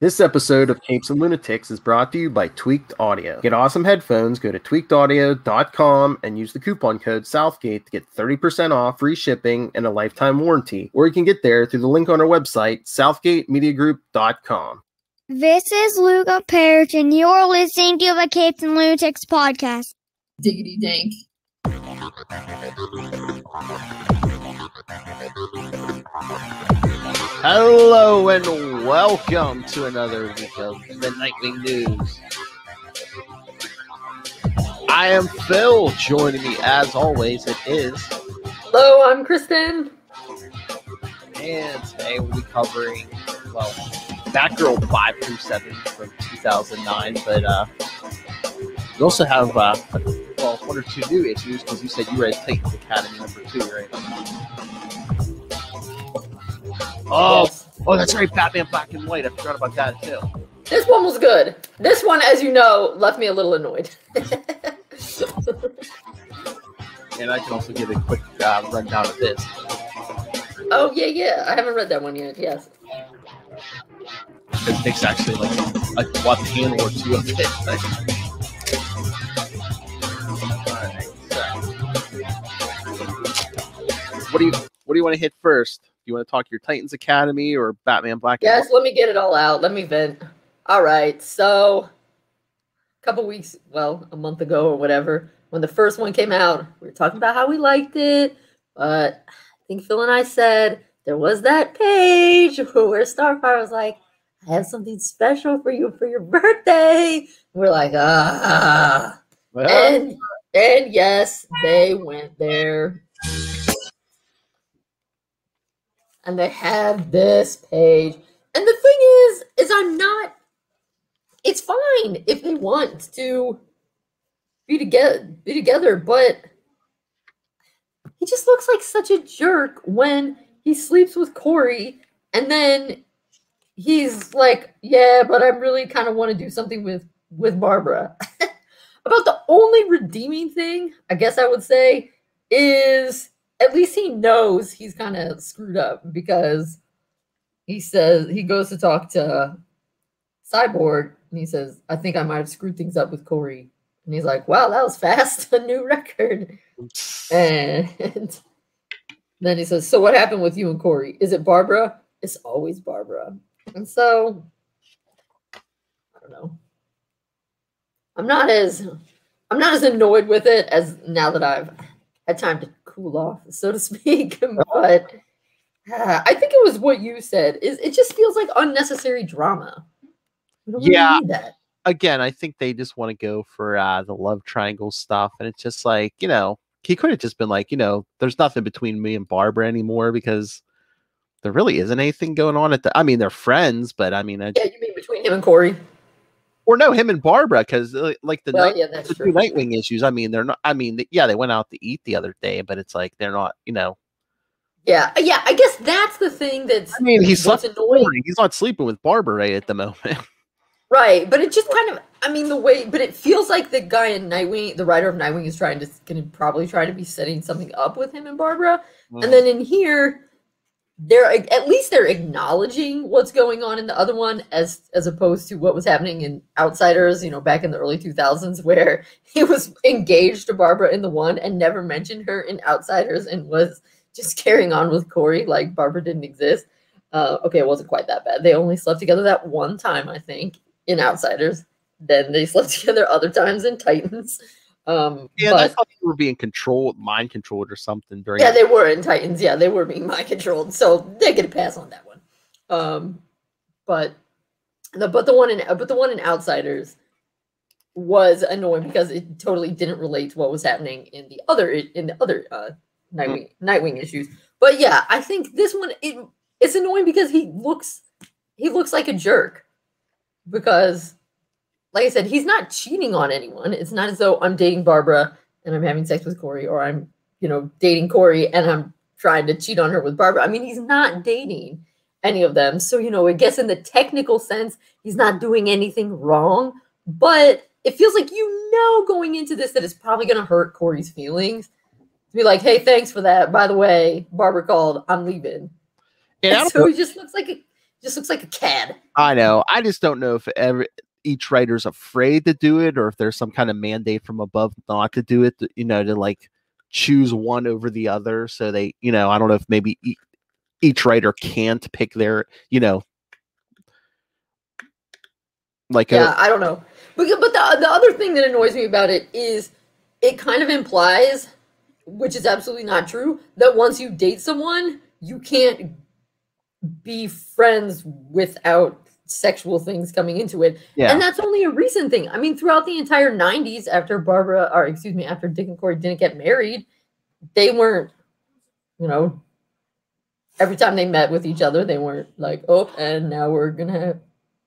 This episode of Capes and Lunatics is brought to you by Tweaked Audio. Get awesome headphones, go to tweakedaudio.com and use the coupon code Southgate to get 30% off, free shipping, and a lifetime warranty. Or you can get there through the link on our website, southgatemediagroup.com. This is Luca Parrish, and you're listening to the Capes and Lunatics Podcast. Diggity dank. Hello and welcome to another week of the Nightwing News. I am Phil. Joining me as always, it is. Hello, I'm Kristen. And today we'll be covering, Batgirl 5-7 from 2009, but we also have, one or two new issues, because you said you read Titans Academy number 2, right? Oh, that's right, Batman Black and White. I forgot about that, too. This one was good. This one, as you know, left me a little annoyed. And I can also give a quick rundown of this. Oh, yeah. I haven't read that one yet, yes. It takes actually like a panel or two of it. Alright, so. What do you want to hit first? Do you want to talk your Titans Academy or Batman Black? Yes, let me get it all out. Let me vent. All right, so a couple weeks, a month ago or whatever, when the first one came out, we were talking about how we liked it, but I think Phil and I said there was that page where Starfire was like, I have something special for you for your birthday. We're like, Well. And yes, they went there. And they have this page. And the thing is it's fine if they want to be together, but he just looks like such a jerk when he sleeps with Corey, and then he's like, yeah, but I really kind of want to do something with Barbara. About the only redeeming thing, I guess I would say, is at least he knows he's kind of screwed up, because he says he goes to talk to Cyborg and he says, I think I might have screwed things up with Corey. And he's like, wow, that was fast. A new record. And then he says, so what happened with you and Corey? Is it Barbara? It's always Barbara. And so, I don't know. I'm not as annoyed with it as now that I've had time to cool off, so to speak. But I think it was what you said. It just feels like unnecessary drama. We don't really need that. Again, I think they just want to go for the love triangle stuff, and it's just like, he could have just been like, there's nothing between me and Barbara anymore, because there really isn't anything going on they're friends, but you mean between him and Corey? Or no, him and Barbara, because the two Nightwing issues, they're not, they went out to eat the other day, but it's like, they're not, Yeah, I guess that's the thing that's he's annoying. He's not sleeping with Barbara right at the moment. Right, but it just kind of, but it feels like the guy in Nightwing, the writer of Nightwing, is going to probably try to be setting something up with him and Barbara. And then in here, they're acknowledging what's going on in the other one, as opposed to what was happening in Outsiders, back in the early 2000s, where he was engaged to Barbara in the one and never mentioned her in Outsiders and was just carrying on with Corey like Barbara didn't exist. Okay, it wasn't quite that bad. They only slept together that one time, I think, in Outsiders. Then they slept together other times in Titans. I thought they were being mind controlled or something during. Yeah, they were in Titans. Yeah, they were being mind controlled, so they get a pass on that one. But the one in Outsiders was annoying because it totally didn't relate to what was happening in the other Nightwing issues. But yeah, I think this one it's annoying because he looks like a jerk, because, like I said, he's not cheating on anyone. It's not as though I'm dating Barbara and I'm having sex with Corey, or I'm, dating Corey and I'm trying to cheat on her with Barbara. He's not dating any of them. So, I guess in the technical sense, he's not doing anything wrong. But it feels like, going into this, that it's probably going to hurt Corey's feelings. To be like, hey, thanks for that. By the way, Barbara called. I'm leaving. And so he just looks like Just looks like a cad. I know. I just don't know if each writer's afraid to do it, or if there's some kind of mandate from above not to do it. To like choose one over the other. So they, I don't know if maybe each writer can't pick their, like I don't know. But the other thing that annoys me about it is it kind of implies, which is absolutely not true, that once you date someone, you can't be friends without sexual things coming into it. Yeah. And that's only a recent thing. I mean, throughout the entire 90s, after Dick and Corey didn't get married, they weren't, every time they met with each other, they weren't like, oh, and now we're going to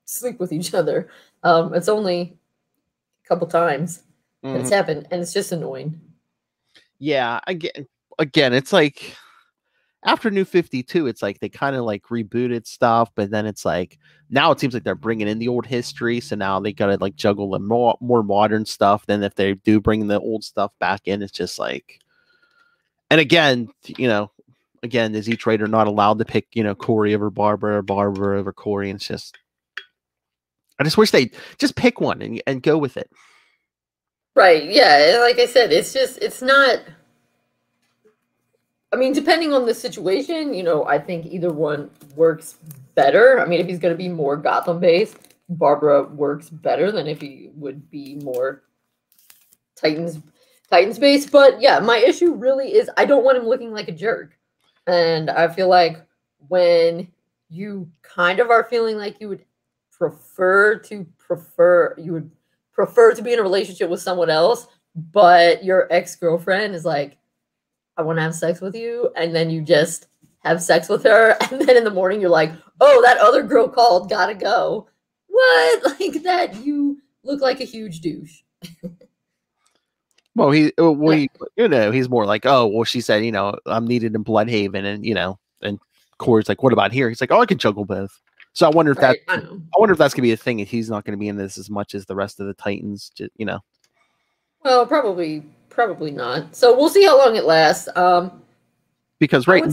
sleep with each other. It's only a couple times that it's happened, and it's just annoying. Yeah, again, it's like after New 52, it's like they kind of like rebooted stuff, but then it's like now it seems like they're bringing in the old history, so now they gotta like juggle the more modern stuff. Then if they do bring the old stuff back in, it's just like, and again, is each writer not allowed to pick Corey over Barbara or Barbara over Corey? And it's just, I just wish they just pick one and go with it. Right. Yeah. Like I said, it's not. I mean, depending on the situation, I think either one works better. I mean, if he's going to be more Gotham based, Barbara works better than if he would be more Titans based. But yeah, my issue really is I don't want him looking like a jerk. And I feel like when you kind of are feeling like you would prefer to be in a relationship with someone else, but your ex-girlfriend is like, I want to have sex with you, and then you just have sex with her, and then in the morning you're like, oh, that other girl called, gotta go. What? Like that, you look like a huge douche. Well, he's more like, oh, well, she said, I'm needed in Bloodhaven, and and Corey's like, what about here? He's like, oh, I can juggle both. So I wonder if I wonder if that's gonna be a thing. If he's not gonna be in this as much as the rest of the Titans, Well, probably not. So we'll see how long it lasts. Because right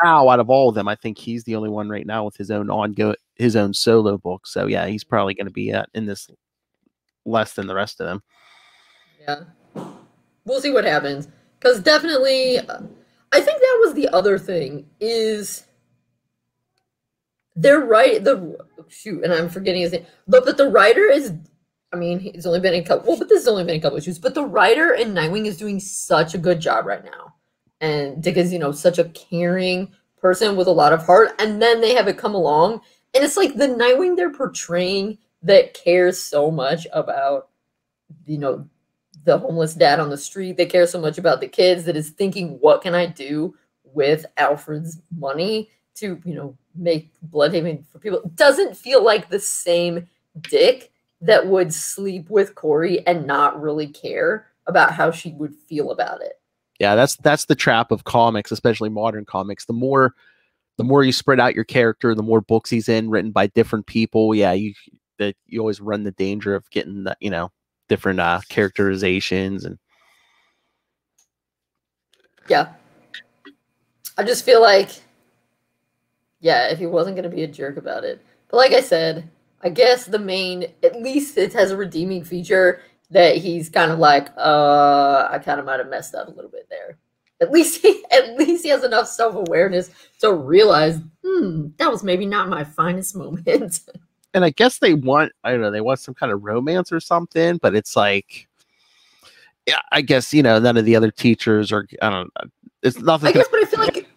now, out of all of them, I think he's the only one right now with his own solo book. So yeah, he's probably going to be in this less than the rest of them. Yeah, we'll see what happens. Because definitely, I think that was the other thing is they're right. And I'm forgetting his name, but the writer is. I mean, he's only been in a couple. Well, but this has only been a couple issues. But the writer in Nightwing is doing such a good job right now, and Dick is such a caring person with a lot of heart. And then they have it come along, and it's like the Nightwing they're portraying that cares so much about the homeless dad on the street. They care so much about the kids that is thinking, what can I do with Alfred's money to make Bloodhaven for people? It doesn't feel like the same Dick that would sleep with Corey and not really care about how she would feel about it. Yeah, that's the trap of comics, especially modern comics. The more you spread out your character, the more books he's in, written by different people. Yeah, you always run the danger of getting different characterizations and. Yeah, I just feel like, if he wasn't going to be a jerk about it, but like I said. I guess at least it has a redeeming feature that he's kind of like, I kind of might have messed up a little bit there. At least he has enough self-awareness to realize, that was maybe not my finest moment. And I guess they want some kind of romance or something, but it's like, yeah, I guess, none of the other teachers are, I don't know. It's nothing. I guess, but I feel like.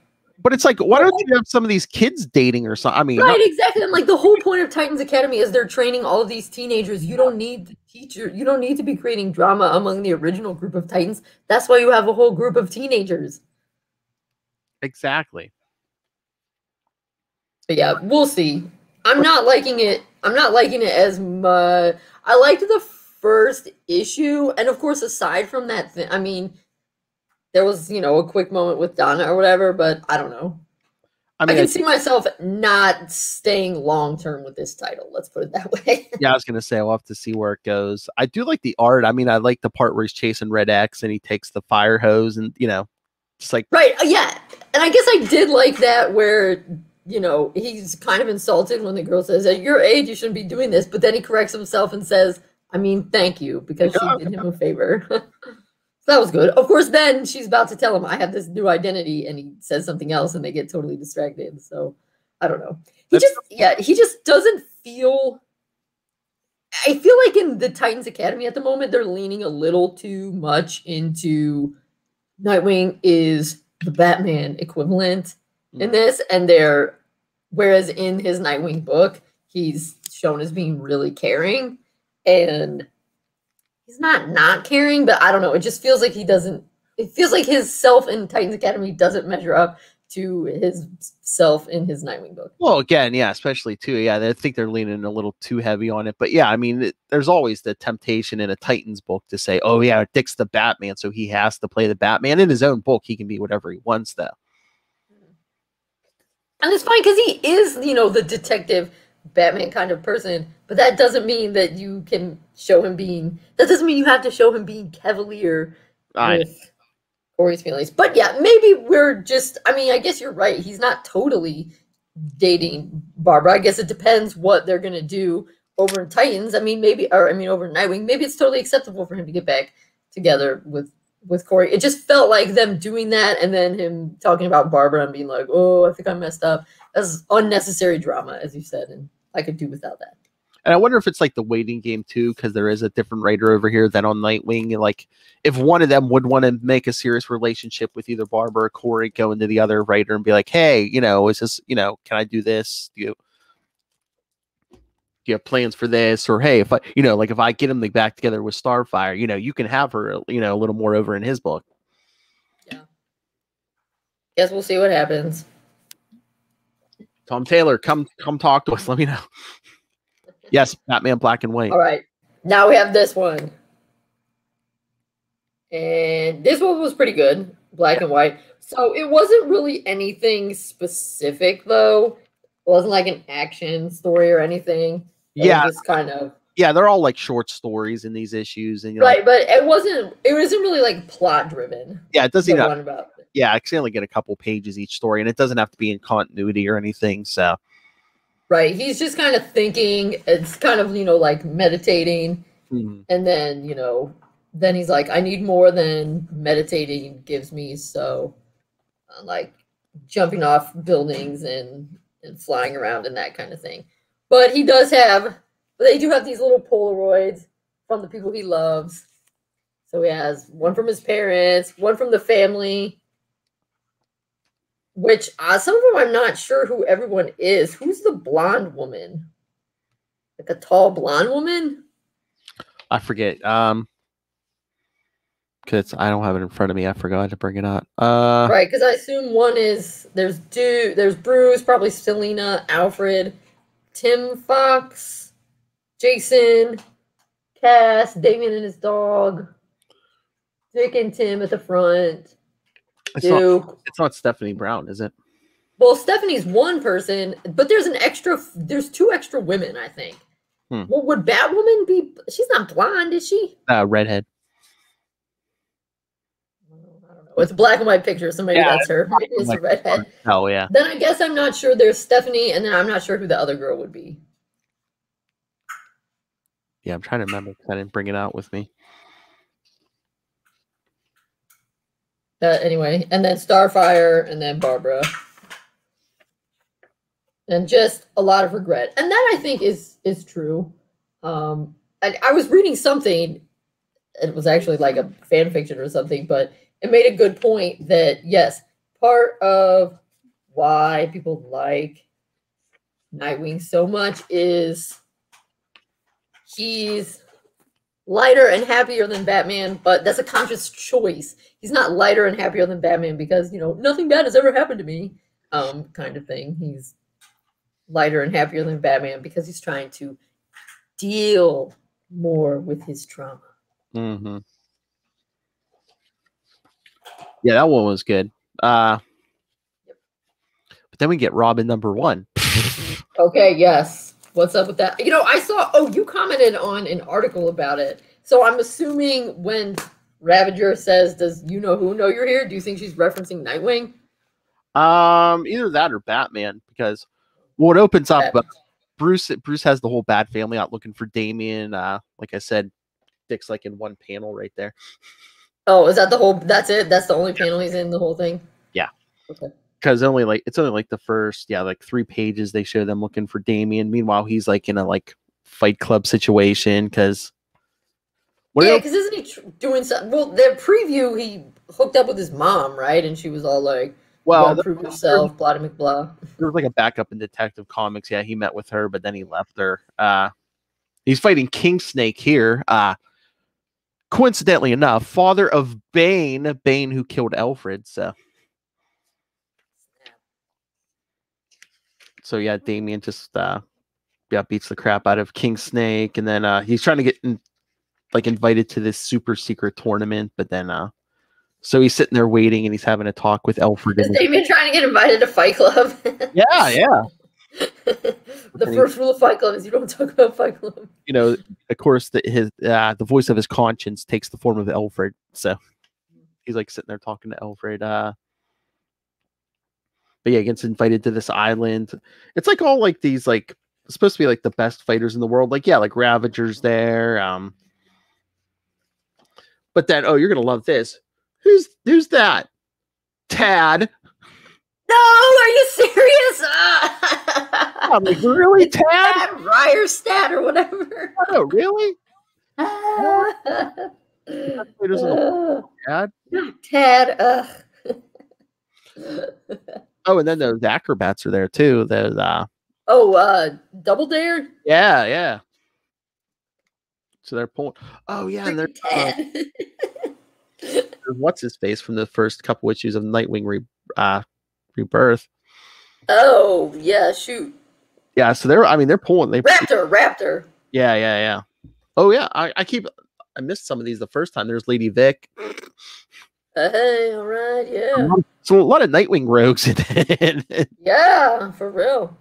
But it's like, why don't you have some of these kids dating or something? I mean, right, exactly. And like the whole point of Titans Academy is they're training all of these teenagers. You don't need the teacher. You don't need to be creating drama among the original group of Titans. That's why you have a whole group of teenagers. Exactly. But yeah, we'll see. I'm not liking it. I'm not liking it as much. I liked the first issue, and of course, aside from that, I mean. There was, a quick moment with Donna or whatever, but I don't know. I can see myself not staying long-term with this title. Let's put it that way. Yeah, I was going to say, I'll have to see where it goes. I do like the art. I mean, I like the part where he's chasing Red X and he takes the fire hose and, just like. Right, yeah. And I guess I did like that where you know, he's kind of insulted when the girl says, at your age, you shouldn't be doing this. But then he corrects himself and says, I mean, thank you, because she did him a favor. So that was good. Of course, then she's about to tell him, I have this new identity, and he says something else, and they get totally distracted. So I don't know. He just doesn't feel. I feel like in the Titans Academy at the moment, they're leaning a little too much into Nightwing is the Batman equivalent in this, and whereas in his Nightwing book, he's shown as being really caring, and he's not caring, but I don't know. It just feels like it feels like his self in Titans Academy doesn't measure up to his self in his Nightwing book. Well, again, yeah, especially too. Yeah, I think they're leaning a little too heavy on it. But yeah, I mean, there's always the temptation in a Titans book to say, oh yeah, Dick's the Batman, so he has to play the Batman. In his own book, he can be whatever he wants, though. And it's fine because he is, you know, the detective Batman kind of person. But that doesn't mean that you can show him being. That doesn't mean you have to show him being cavalier with Corey's feelings. But yeah, maybe we're just, I mean, I guess you're right. He's not totally dating Barbara. I guess it depends what they're going to do over in Titans. over in Nightwing. Maybe it's totally acceptable for him to get back together with Corey. It just felt like them doing that and then him talking about Barbara and being like, oh, I think I messed up. That's unnecessary drama, as you said, and I could do without that. And I wonder if it's like the waiting game too, because there is a different writer over here than on Nightwing. And like, if one of them would want to make a serious relationship with either Barbara or Corey, go into the other writer and be like, hey, you know, is this, you know, can I do this? Do you have plans for this? Or hey, if I, you know, like if I get him back together with Starfire, you know, you can have her, you know, a little more over in his book. Yeah. Guess we'll see what happens. Tom Taylor, come talk to us. Let me know. Yes, Batman Black and White. All right. Now we have this one. And this one was pretty good. Black and White. So it wasn't really anything specific, though. It wasn't like an action story or anything. Yeah. Just kind of. Yeah, they're all like short stories in these issues. And right, but it wasn't really like plot driven. Yeah, it doesn't I accidentally get a couple pages each story, and it doesn't have to be in continuity or anything. So right, he's just kind of thinking. It's kind of, you know, like meditating, and then, you know, then he's like, I need more than meditating gives me. So like jumping off buildings and flying around and that kind of thing. But they do have these little Polaroids from the people he loves. So he has one from his parents, one from the family, which some of them I'm not sure who everyone is. Who's the blonde woman? Like a tall blonde woman? I forget. Because I don't have it in front of me. I forgot to bring it up. Right, because I assume one is there's Bruce, probably Selena, Alfred, Tim Fox, Jason, Cass, Damien and his dog, Dick and Tim at the front. It's not Stephanie Brown, is it? Well, Stephanie's one person, but there's two extra women, I think. Well, would Batwoman be? She's not blonde, is she? Redhead. I don't know. It's a black and white picture, so maybe that's her. Maybe it's a redhead. Oh, yeah. Then I guess I'm not sure there's Stephanie, and then I'm not sure who the other girl would be. Yeah, I'm trying to remember because I didn't bring it out with me. Anyway, and then Starfire, and then Barbara. And just a lot of regret. And that, I think, is true. I was reading something, it was actually like a fan fiction or something, but it made a good point that, yes, part of why people like Nightwing so much is he's lighter and happier than Batman, but that's a conscious choice. He's not lighter and happier than Batman because, you know, nothing bad has ever happened to me, kind of thing. He's lighter and happier than Batman because he's trying to deal more with his trauma. Mm-hmm. Yeah, that one was good. But then we get Robin #1. Okay, yes. What's up with that? You know, I saw, you commented on an article about it. So I'm assuming when Ravager says, does you know who know you're here? Do you think she's referencing Nightwing? Either that or Batman, because it opens up. Bruce has the whole Bat family out looking for Damian. Like I said, Dick's like in one panel right there. Oh, is that the whole? That's it. That's the only panel he's in the whole thing. Yeah. Okay. Because it's only like the first 3 pages they show them looking for Damian. Meanwhile, he's like in a Fight Club situation because. Because isn't he doing something? Well, the preview he hooked up with his mom, right? And she was all like, "Well, prove yourself, blah blah blah." There was like a backup in Detective Comics. Yeah, he met with her, but then he left her. He's fighting King Snake here. Coincidentally enough, father of Bane who killed Alfred. So yeah, Damian just beats the crap out of King Snake, and then he's trying to get invited to this super secret tournament, but then so he's sitting there waiting, and he's having a talk with Alfred. Is Damian trying to get invited to Fight Club? Yeah. The first rule of Fight Club is you don't talk about Fight Club. Of course, the voice of his conscience takes the form of Alfred. So he's sitting there talking to Alfred. But yeah, he gets invited to this island. It's all these supposed to be the best fighters in the world. Ravager's there. But then you're gonna love this. Who's that? Tad. No, are you serious? I'm really, Tad? Ryerstad or whatever. Oh, really? Tad? Tad. Oh, and then those acrobats are there too. There's Double Dare? Yeah. So they're pulling. Oh yeah, and Tad. What's his face from the first couple issues of Nightwing Rebirth. Oh yeah, shoot. Yeah, so they're pulling. Raptor. Yeah. Oh yeah, I missed some of these the first time. There's Lady Vic. Hey, all right, yeah. So a lot of Nightwing rogues in it. Yeah, for real.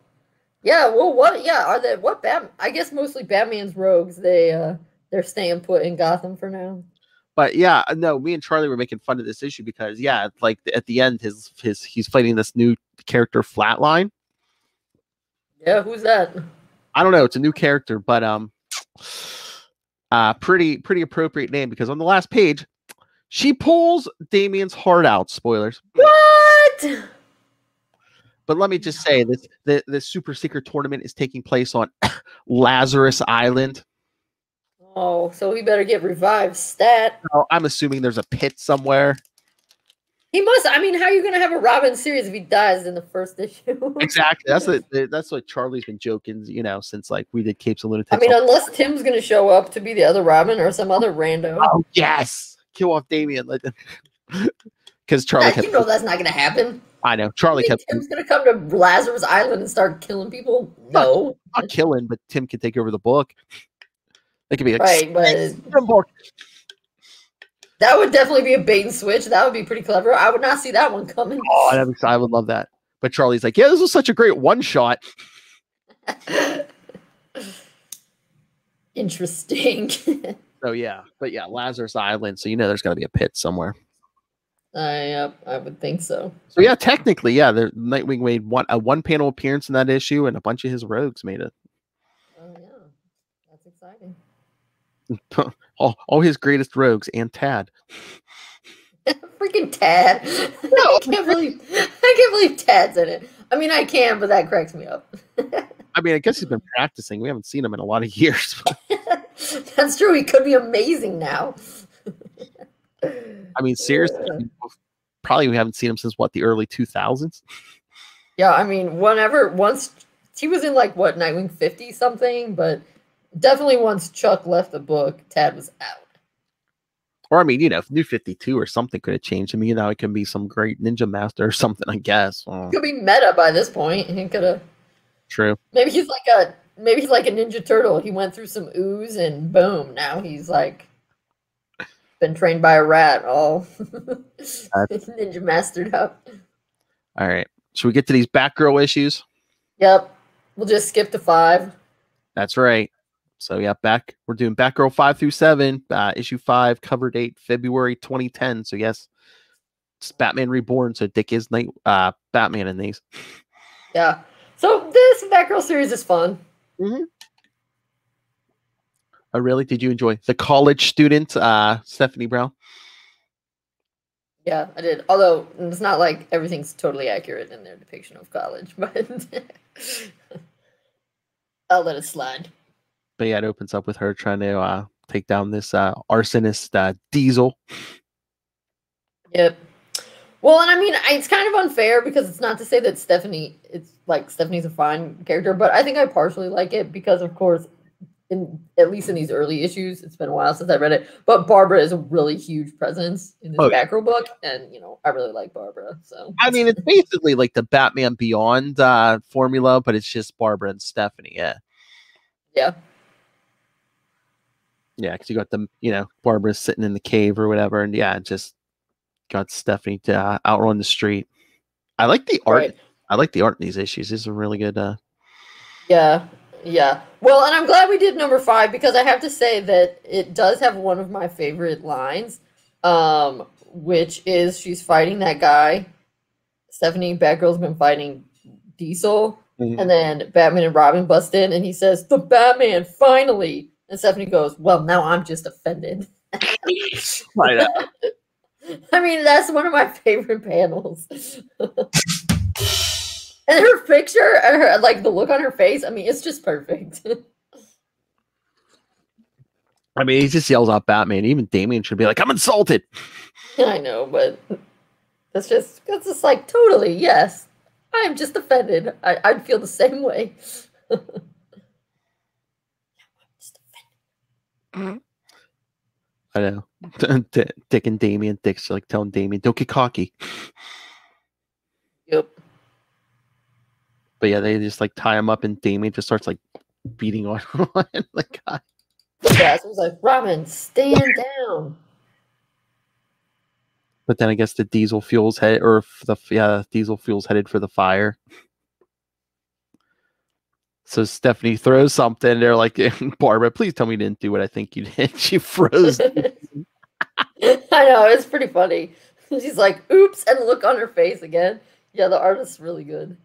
Yeah, well, what? Yeah, are they what? I guess mostly Batman's rogues. They're staying put in Gotham for now. But yeah, no, me and Charlie were making fun of this issue because at the end, he's fighting this new character, Flatline. Yeah, who's that? I don't know. It's a new character, but pretty appropriate name because on the last page, she pulls Damian's heart out. Spoilers. What? But let me just say this super secret tournament is taking place on Lazarus Island. Oh, so he better get revived stat. Oh, I'm assuming there's a pit somewhere. He must. I mean, how are you going to have a Robin series if he dies in the first issue? Exactly. That's what Charlie's been joking, since we did Capes and Lunatics. I mean, unless Tim's going to show up to be the other Robin or some other rando. Oh yes, kill off Damian. Because Charlie. That's not going to happen. I know. Charlie kept. Tim's going to come to Lazarus Island and start killing people. No, not killing, but Tim can take over the book. It could be right, but that would definitely be a bait and switch. That would be pretty clever. I would not see that one coming. Oh, I would love that. But Charlie's like, yeah, this was such a great one shot. Interesting. So yeah, but yeah, Lazarus Island. So there's got to be a pit somewhere. I would think so. So yeah, technically, yeah, the Nightwing made a one panel appearance in that issue, and a bunch of his rogues made it. Oh yeah, that's exciting. all his greatest rogues and Tad. Freaking Tad! No, I can't believe Tad's in it. I mean, I can, but that cracks me up. I mean, I guess he's been practicing. We haven't seen him in a lot of years. That's true. He could be amazing now. I mean, seriously, probably we haven't seen him since the early 2000s. Yeah, I mean, once he was in Nightwing 50 something, but definitely once Chuck left the book, Tad was out. Or I mean, if New 52 or something could have changed. I mean, it can be some great ninja master or something. I guess could be meta by this point. He could have. True. Maybe he's like a Ninja Turtle. He went through some ooze and boom. Now he's been trained by a rat, all ninja mastered up. All right. Should we get to these Batgirl issues? Yep. We'll just skip to 5. That's right. So yeah, we're doing Batgirl 5 through 7, issue 5, cover date February 2010. So yes, it's Batman Reborn, so Dick is Batman in these. Yeah. So this Batgirl series is fun. Mm-hmm. Oh, really? Did you enjoy the college student, Stephanie Brown? Yeah, I did. Although it's not like everything's totally accurate in their depiction of college, but I'll let it slide. But yeah, it opens up with her trying to take down this arsonist Diesel. Yep. Well, and I mean, it's kind of unfair because it's not to say that Stephanie's a fine character, but I think I partially like it because, of course, at least in these early issues, it's been a while since I read it, but Barbara is a really huge presence in this Batgirl book, and I really like Barbara. So I mean, it's basically like the Batman Beyond formula, but it's just Barbara and Stephanie. Yeah. Yeah, because you got them, Barbara sitting in the cave or whatever, and just got Stephanie to outrun the street. I like the art. Right. I like the art in these issues. This is a really good. Yeah. Well, and I'm glad we did number 5 because I have to say that it does have one of my favorite lines, which is she's fighting that guy. Stephanie, Batgirl's been fighting Diesel, and then Batman and Robin bust in, and he says, "The Batman, finally!" And Stephanie goes, "Well, now I'm just offended." I know. I mean, that's one of my favorite panels. And her picture, the look on her face, I mean, it's just perfect. I mean, he just yells out Batman. Even Damian should be like, "I'm insulted." I know, but that's just like, totally, yes. I am just offended. I'd feel the same way. I know. Dick and Damian. Dick's like telling Damian, "Don't get cocky." Yep. But yeah, they just like tie him up, and Damian just starts like beating on the guy. Yeah, so it was like, "Robin, stand down." But then I guess the diesel fuel's headed for the fire. So Stephanie throws something. They're like, "Barbara, please tell me you didn't do what I think you did." She froze. I know, it's pretty funny. She's like, "Oops," and look on her face again. Yeah, the artist's really good.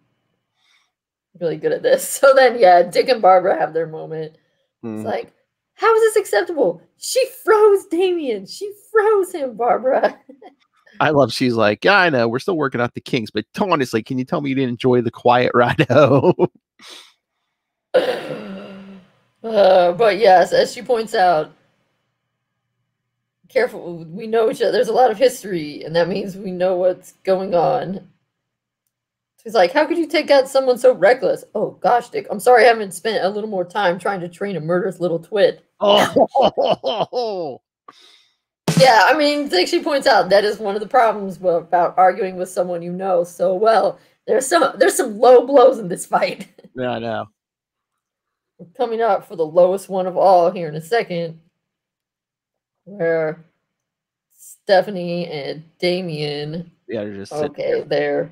Really good at this. So then, yeah, Dick and Barbara have their moment. It's like, how is this acceptable? She froze Damian. She froze him, Barbara. I love she's like, "Yeah, I know, we're still working out the kinks, but honestly, can you tell me you didn't enjoy the quiet ride home?" But yes, as she points out, careful, we know each other. There's a lot of history, and that means we know what's going on. She's like, "How could you take out someone so reckless?" "Oh, gosh, Dick, I'm sorry I haven't spent a little more time trying to train a murderous little twit." Oh. Yeah, I mean, like she points out, that is one of the problems about arguing with someone you know so well. There's some low blows in this fight. Yeah, I know. We're coming up for the lowest one of all here in a second, where Stephanie and Damian. Yeah, they're just okay. They're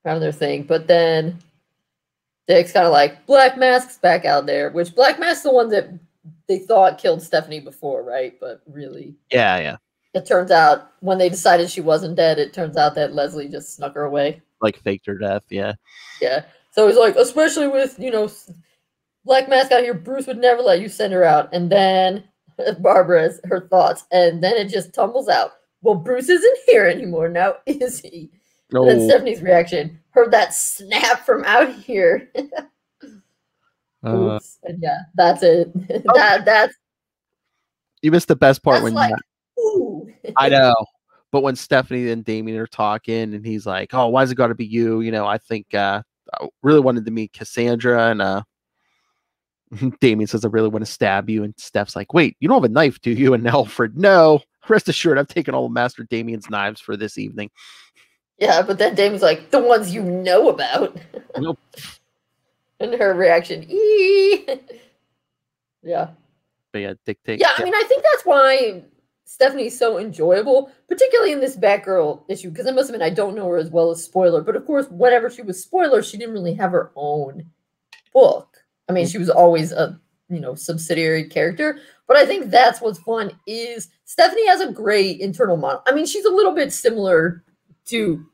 having their thing, but then Dick's kind of like, Black Mask's back out there, which Black Mask's the one that they thought killed Stephanie before, right? But really, yeah. It turns out when they decided she wasn't dead, it turns out that Leslie just snuck her away, like faked her death. Yeah. So he's like, especially with Black Mask out here, Bruce would never let you send her out. And then Barbara's her thoughts, and then it just tumbles out. Well, Bruce isn't here anymore now, is he? No. And then Stephanie's reaction, heard that snap from out here. Oops. And yeah, that's it. That's you missed the best part when ooh. I know. But when Stephanie and Damian are talking, and he's like, "Oh, why's it got to be you?" I think I really wanted to meet Cassandra, and Damian says, "I really want to stab you," and Steph's like, "Wait, you don't have a knife, do you?" And Alfred, "No. Rest assured, I've taken all of Master Damian's knives for this evening." Yeah, but then Damian's like, "The ones you know about." Nope. And her reaction, "Ee." Yeah. But yeah, dictate. Yeah, I mean, I think that's why Stephanie's so enjoyable, particularly in this Batgirl issue, because I must admit, I don't know her as well as Spoiler, but of course, whenever she was Spoiler, she didn't really have her own book. I mean, she was always a subsidiary character. But I think that's what's fun is Stephanie has a great internal monologue. I mean, she's a little bit similar to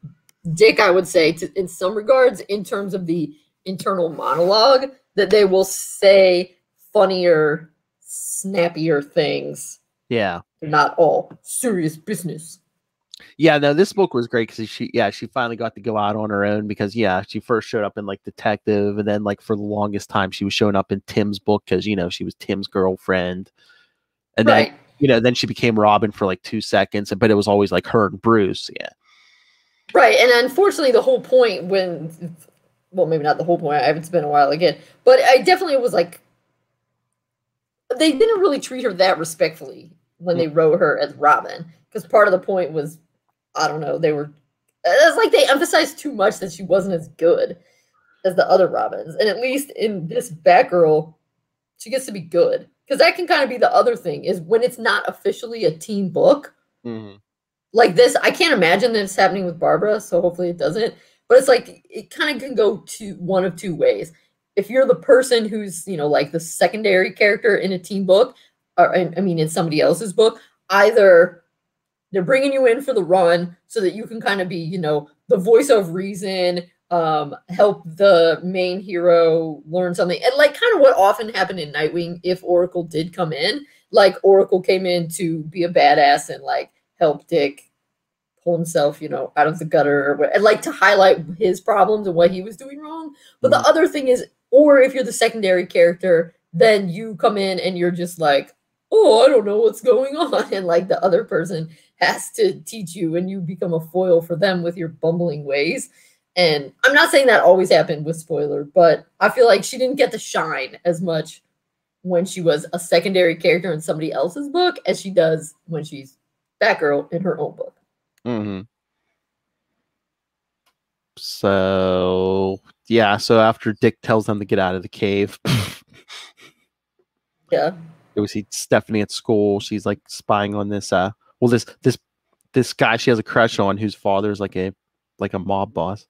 Dick, I would say, in some regards, in terms of the internal monologue, that they will say funnier, snappier things. Yeah. They're not all serious business. Yeah, no, this book was great because she finally got to go out on her own because she first showed up in like Detective, and then like for the longest time she was showing up in Tim's book because she was Tim's girlfriend, and then then she became Robin for like 2 seconds, but it was always like her and Bruce. Yeah, right. And unfortunately, the whole point maybe not the whole point. I haven't spent a while again, but I definitely was like, they didn't really treat her that respectfully when they wrote her as Robin, because part of the point was, I don't know, it's like they emphasized too much that she wasn't as good as the other Robins. And at least in this Batgirl, she gets to be good. Because that can kind of be the other thing, is when it's not officially a teen book, like this, I can't imagine that it's happening with Barbara, so hopefully it doesn't. But it's like, it kind of can go to one of two ways. If you're the person who's, like the secondary character in a teen book, or in somebody else's book, either they're bringing you in for the run so that you can kind of be, the voice of reason, help the main hero learn something. And like kind of what often happened in Nightwing, if Oracle did come in, like Oracle came in to be a badass and like help Dick pull himself, out of the gutter, and like to highlight his problems and what he was doing wrong. But the other thing is, or if you're the secondary character, then you come in and you're just like, oh, I don't know what's going on. And like the other person has to teach you, and you become a foil for them with your bumbling ways. And I'm not saying that always happened with Spoiler, but I feel like she didn't get to shine as much when she was a secondary character in somebody else's book as she does when she's Batgirl in her own book. So after Dick tells them to get out of the cave, we see Stephanie at school. She's like spying on this this guy she has a crush on, whose father's like a mob boss.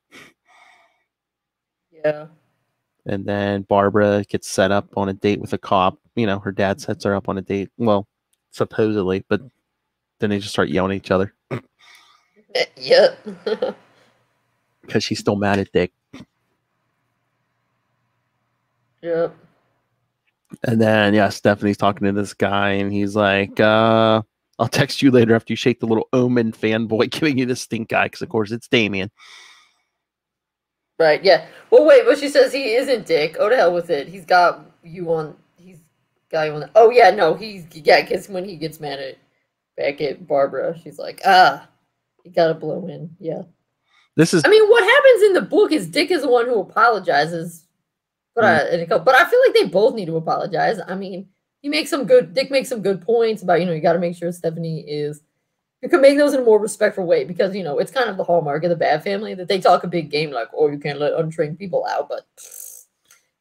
Yeah. And then Barbara gets set up on a date with a cop. Her dad sets her up on a date. Well, supposedly, but then they just start yelling at each other. Yep. Because she's still mad at Dick. Yep. And then, Stephanie's talking to this guy, and he's like, I'll text you later after you shake the little Omen fanboy giving you the stink eye, because, of course, it's Damien. Right, yeah. Well, wait, but she says he isn't Dick. Oh, to hell with it. He's got you on... Oh, yeah, no, because when he gets mad back at Barbara, she's like, you gotta blow in. Yeah. What happens in the book is Dick is the one who apologizes. But I feel like they both need to apologize. I mean, Dick makes some good points about, you got to make sure Stephanie you can make those in a more respectful way, because, it's kind of the hallmark of the Bat family that they talk a big game like, oh, you can't let untrained people out, but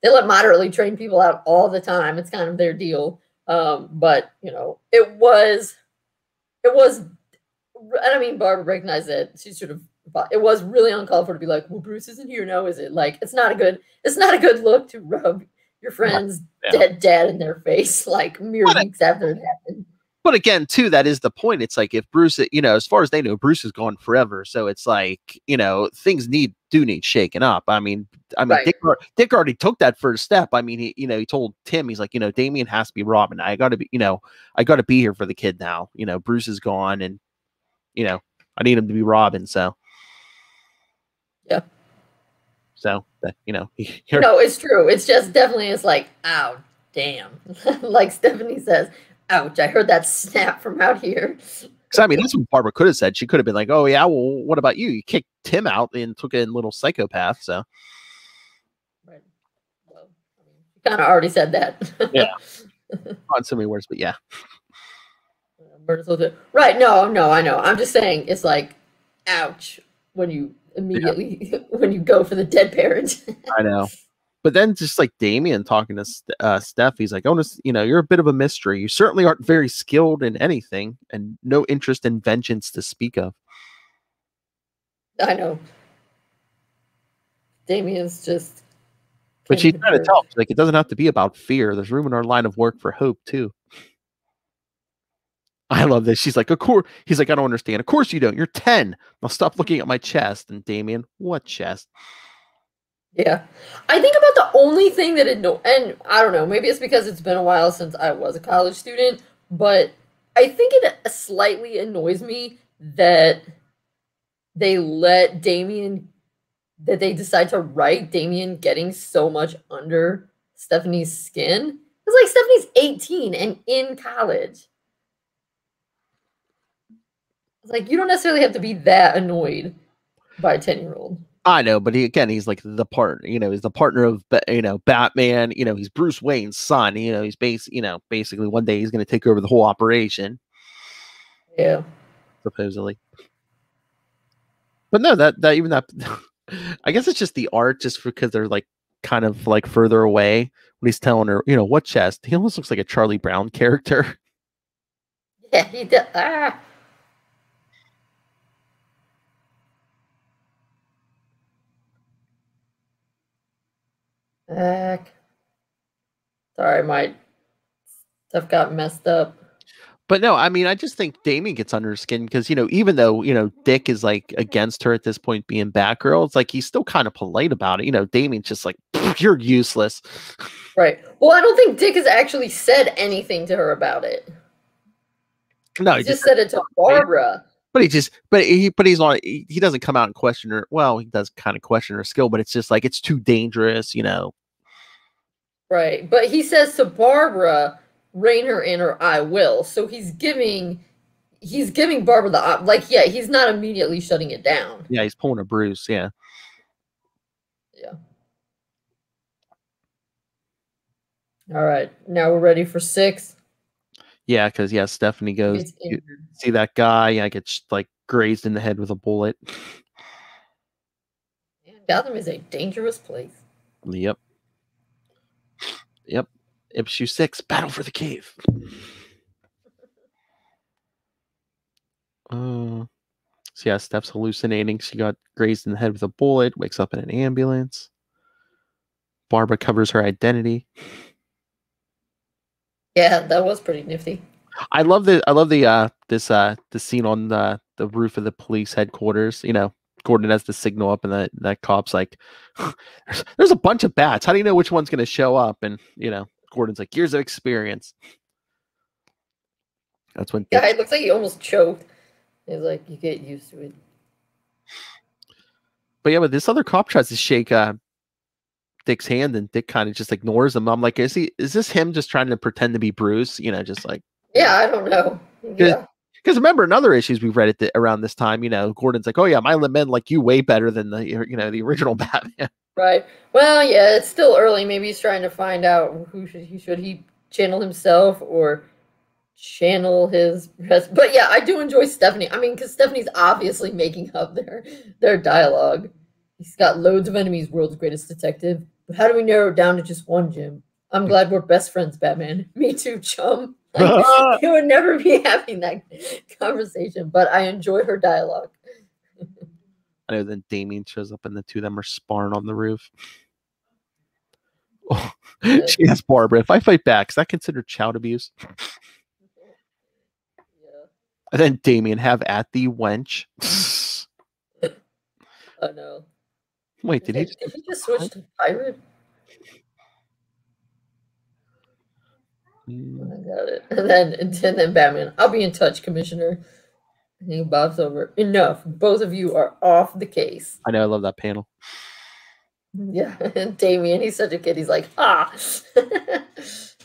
they let moderately trained people out all the time. It's kind of their deal. But, it was, and I mean, Barbara recognized that she should have, it was really uncalled for to be like, well, Bruce isn't here now, is it? Like, it's not a good look to rub your friend's dead dad in their face, like mere weeks after it happened. But again, too, that is the point. It's like, if Bruce, as far as they know, Bruce is gone forever. So it's like, things do need shaken up. I mean, right. Dick already took that first step. I mean, he told Tim, he's like, Damien has to be Robin. I got to be here for the kid now. Bruce is gone, and I need him to be Robin. So yeah. So that it's true. It's just definitely it's like, ow, damn. Like Stephanie says, ouch, I heard that snap from out here. Because that's what Barbara could have said. She could have been like, oh yeah, well, what about you? You kicked Tim out and took in little psychopath. So right. Well, you kind of already said that. Yeah. On so many words, but yeah. Right. No, I know. I'm just saying it's like, ouch, when you immediately when you go for the dead parent. I know. But then just like Damien talking to Steph, he's like, oh, you're a bit of a mystery. You certainly aren't very skilled in anything, and no interest in vengeance to speak of. I know. Damien's just But she's trying to tell him, like, it doesn't have to be about fear. There's room in our line of work for hope too. I love this. She's like, of course. He's like, I don't understand. Of course you don't. You're 10. Now stop looking at my chest. And Damian, what chest? Yeah. I think about the only thing that and I don't know, maybe it's because it's been a while since I was a college student, but I think it slightly annoys me that they let Damian, that they decide to write Damian getting so much under Stephanie's skin. It's like Stephanie's 18 and in college. It's like, you don't necessarily have to be that annoyed by a 10-year-old. I know, but he's like the partner, he's the partner of, Batman, he's Bruce Wayne's son, he's basically one day he's going to take over the whole operation. Yeah. Supposedly. But no, that I guess it's just the art, just because they're like kind of like further away when he's telling her, what chest? He almost looks like a Charlie Brown character. Yeah, he does. Ah. Sorry, my stuff got messed up. But no, I mean, I just think Damian gets under her skin because, even though, Dick is like against her at this point being Batgirl, it's like he's still kind of polite about it. Damian's just like, you're useless. Right. Well, I don't think Dick has actually said anything to her about it. No, he just said it to Barbara. But he's not, he doesn't come out and question her. Well, he does kind of question her skill, but it's just like, it's too dangerous, Right. But he says to Barbara, rein her in or I will. So he's giving Barbara the, he's not immediately shutting it down. Yeah, he's pulling a Bruce. Yeah. Yeah. All right. Now we're ready for 6. Yeah, because Stephanie goes, see that guy? Yeah, gets like grazed in the head with a bullet. Man, Gotham is a dangerous place. Yep. Issue 6, Battle for the Cave. So Steph's hallucinating. She got grazed in the head with a bullet. Wakes up in an ambulance. Barbara covers her identity. Yeah, that was pretty nifty. I love the scene on the roof of the police headquarters. Gordon has the signal up, and that cop's like, "There's a bunch of bats. How do you know which one's going to show up?" And Gordon's like, "Years of experience." That's when. Yeah, it looks like he almost choked. He's like, "You get used to it." But this other cop tries to shake Dick's hand, and Dick kind of just ignores him. I'm like, is this him just trying to pretend to be Bruce? Just like. Yeah, I don't know. Yeah. Because remember, in other issues we've read around this time, Gordon's like, "Oh yeah, my men like you way better than the original Batman." Right. Well, yeah, it's still early. Maybe he's trying to find out who should he channel himself or channel his rest. But yeah, I do enjoy Stephanie. I mean, because Stephanie's obviously making up their dialogue. He's got loads of enemies, world's greatest detective. But how do we narrow it down to just one, Jim? I'm glad we're best friends, Batman. Me too, chum. Like, you would never be having that conversation, but I enjoy her dialogue. I know then Damian shows up and the two of them are sparring on the roof. Oh, she asks Barbara, if I fight back, is that considered child abuse? Yeah. And then Damian, have at the wench. I know. Wait, did he just switch to pirate? I got it. And then Batman, I'll be in touch, Commissioner. And he bobs over. Enough. Both of you are off the case. I know, I love that panel. Yeah. And Damian, he's such a kid. He's like, I was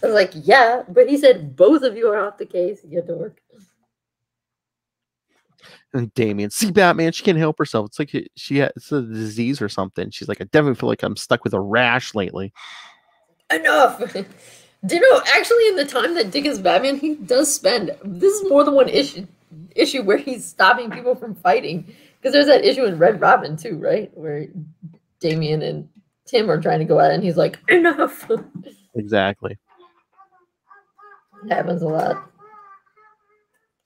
like, yeah, but he said both of you are off the case, you dork. And Damian, see Batman, she can't help herself. It's like it's a disease or something. She's like, I definitely feel like I'm stuck with a rash lately. Enough. Do you know, actually, in the time that Dick is Batman, he does spend, this is more than one issue where he's stopping people from fighting. Because there's that issue in Red Robin, too, right? Where Damian and Tim are trying to go at it, and he's like, enough. Exactly. It happens a lot.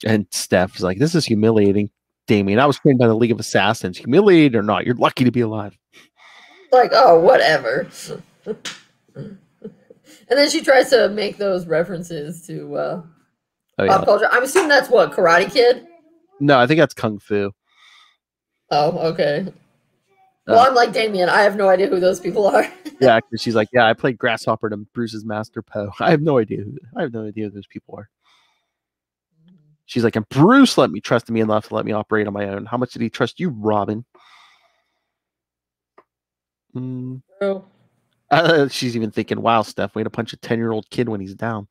And Steph is like, this is humiliating, Damian. I was trained by the League of Assassins. Humiliated or not, you're lucky to be alive. Like, oh, whatever. And then she tries to make those references to pop culture. I'm assuming that's what, Karate Kid? No, I think that's Kung Fu. Oh, okay. Well, I'm like Damien. I have no idea who those people are. Yeah, because she's like, yeah, I played Grasshopper to Bruce's Master Po. I have no idea who those people are. She's like, and Bruce let me trust me enough to let me operate on my own. How much did he trust you, Robin? Oh. She's even thinking, wow, Steph, way to punch a 10-year-old kid when he's down.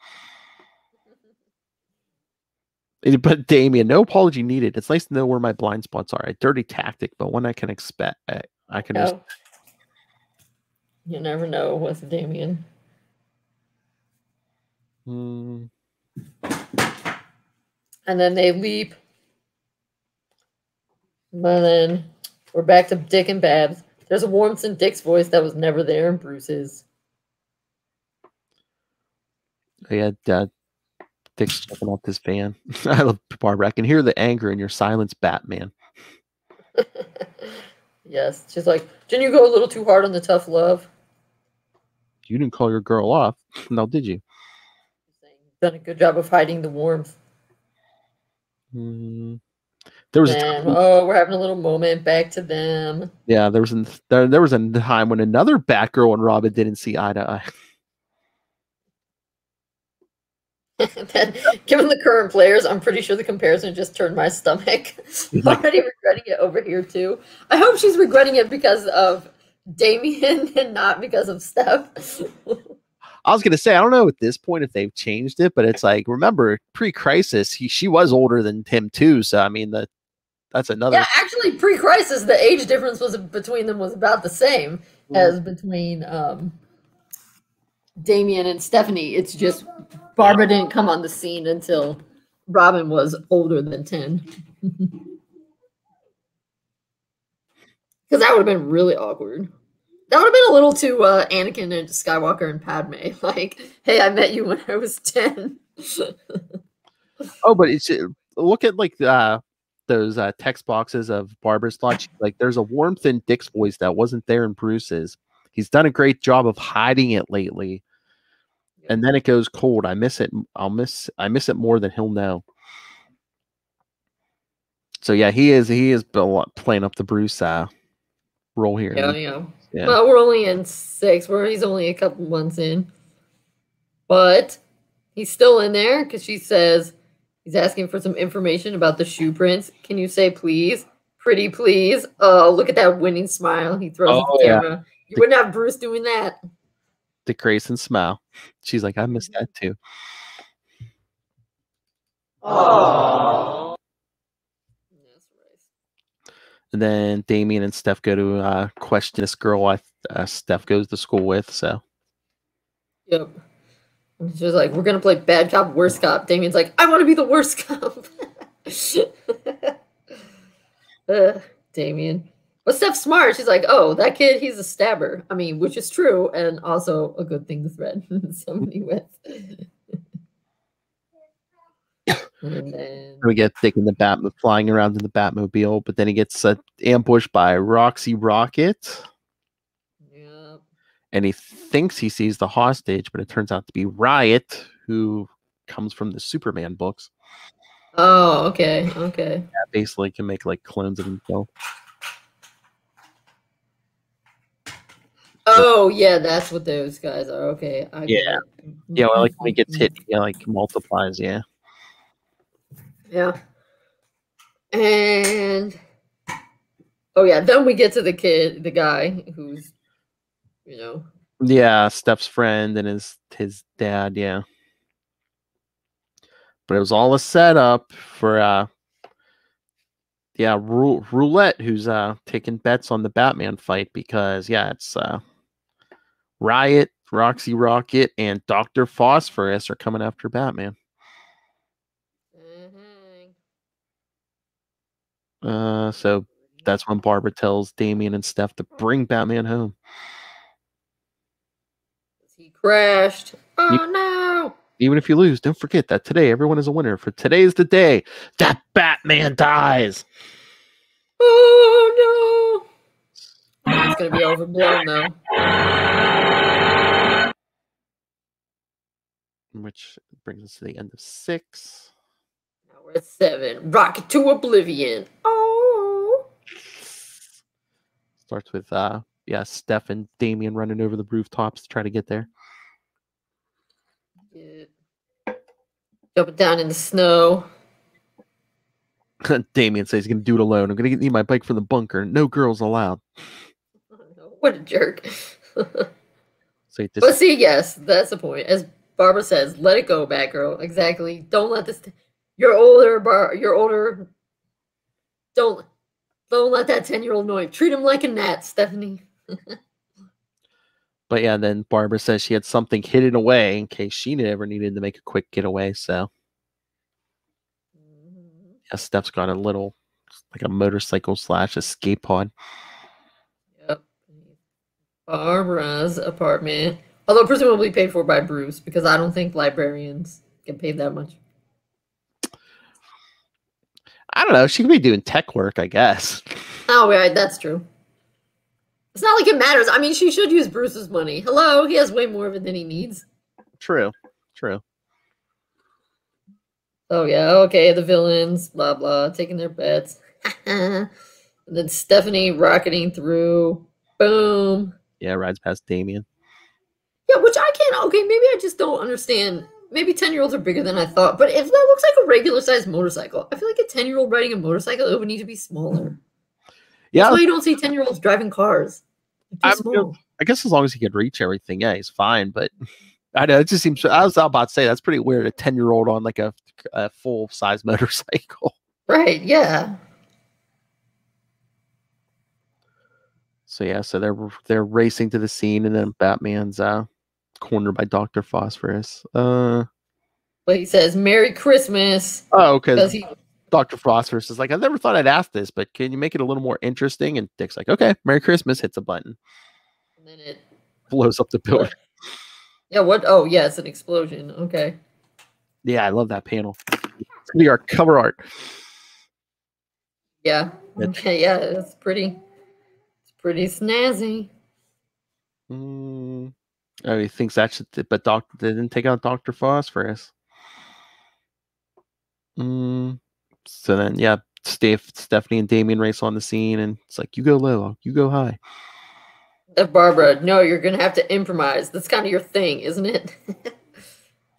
But Damien, no apology needed. It's nice to know where my blind spots are. A dirty tactic, but one I can expect. I can. No. You never know with Damien. And then they leap. But then we're back to Dick and Babs. There's a warmth in Dick's voice that was never there in Bruce's. Yeah, Dick's checking out this van. I love Barbara. I can hear the anger in your silence, Batman. Yes. She's like, didn't you go a little too hard on the tough love? You didn't call your girl off. No, did you? You've done a good job of hiding the warmth. There was we're having a little moment back to them. Yeah, there was a time when another Batgirl and Robin didn't see eye to eye. Then, given the current players, I'm pretty sure the comparison just turned my stomach. Already regretting it over here too. I hope she's regretting it because of Damien and not because of Steph. I was gonna say, I don't know at this point if they've changed it, but it's like, remember, pre-crisis, she was older than him too. So I mean that's another. Yeah, actually, pre-crisis, the age difference between them was about the same as between Damien and Stephanie. It's just Barbara didn't come on the scene until Robin was older than 10. Because that would have been really awkward. That would have been a little too Anakin and Skywalker and Padme. Like, hey, I met you when I was 10. Oh, but it's look at like those text boxes of Barbara's thoughts. Like, there's a warmth in Dick's voice that wasn't there in Bruce's. He's done a great job of hiding it lately. And then it goes cold. I miss it. I miss it more than he'll know. So yeah, he is playing up the Bruce role here. Yeah. Well, we're only in 6. He's only a couple months in. But he's still in there because she says he's asking for some information about the shoe prints. Can you say please? Pretty please. Oh, look at that winning smile. He throws at the camera. You wouldn't have Bruce doing that. The Grayson smile. She's like, I miss that too. Oh. And then Damien and Steph go to question this girl Steph goes to school with. So, yep. She's like, we're gonna play bad cop, worst cop. Damien's like, I want to be the worst cop. Damien. But Steph's smart. She's like, oh, that kid, he's a stabber. I mean, which is true, and also a good thing to threaten somebody with. And then we get Dick in the flying around in the Batmobile, but then he gets ambushed by Roxy Rocket. Yep. And he thinks he sees the hostage, but it turns out to be Riot, who comes from the Superman books. Oh, okay. Yeah, basically can make like clones of himself. Oh, yeah, that's what those guys are. Okay. Yeah, well, like when he gets hit, he like multiplies, yeah. Yeah. And oh yeah, then we get to the guy who's, Yeah, Steph's friend and his dad, yeah. But it was all a setup for Roulette, who's taking bets on the Batman fight because it's Riot, Roxy Rocket, and Dr. Phosphorus are coming after Batman. So that's when Barbara tells Damien and Steph to bring Batman home. He crashed. Oh no! Even if you lose, don't forget that today everyone is a winner. For today is the day that Batman dies. Oh no! It's gonna be overblown though. which brings us to the end of 6. Now we're at 7. Rocket to Oblivion. Oh. Starts with Steph and Damien running over the rooftops to try to get there. Yeah. Jumping down in the snow. Damien says he's going to do it alone. I'm going to need my bike from the bunker. No girls allowed. What a jerk. So but see, yes, that's the point. As Barbara says, let it go, Batgirl. Exactly. Don't let this... You're older. Don't let that 10-year-old know you. Treat him like a gnat, Stephanie. But yeah, then Barbara says she had something hidden away in case she ever needed to make a quick getaway. So yeah, Steph's got a little, like a motorcycle / escape pod. Yep. Barbara's apartment. Although presumably paid for by Bruce, because I don't think librarians get paid that much. I don't know. She could be doing tech work, I guess. Oh, right. That's true. It's not like it matters. I mean, she should use Bruce's money. Hello? He has way more of it than he needs. True. Oh, yeah. Okay, the villains, blah, blah, taking their bets. And then Stephanie rocketing through. Boom. Yeah, rides past Damien. Yeah, which I can't... Okay, maybe I just don't understand. Maybe 10-year-olds are bigger than I thought. But if that looks like a regular-sized motorcycle, I feel like a 10-year-old riding a motorcycle, it would need to be smaller. Yeah. That's why you don't see 10-year-olds driving cars. I guess as long as he could reach everything, yeah, he's fine. But I know it just seems... I was about to say, that's pretty weird, a 10-year-old on like a full-size motorcycle. Right, yeah. So yeah, so they're racing to the scene, and then Batman's cornered by Dr. Phosphorus. But he says, Merry Christmas. Oh, okay. Dr. Phosphorus is like, I never thought I'd ask this, but can you make it a little more interesting? And Dick's like, okay, Merry Christmas, hits a button. And then it blows up the building. Yeah, what? Oh, yeah, it's an explosion. Okay. Yeah, I love that panel. It's gonna be our cover art. Yeah. Okay, yeah, it's pretty snazzy. Oh, he thinks that should, but they didn't take out Dr. Phosphorus. So then, yeah, Stephanie and Damien race on the scene, and it's like, you go low, you go high. Barbara, no, you're gonna have to improvise. That's kind of your thing, isn't it?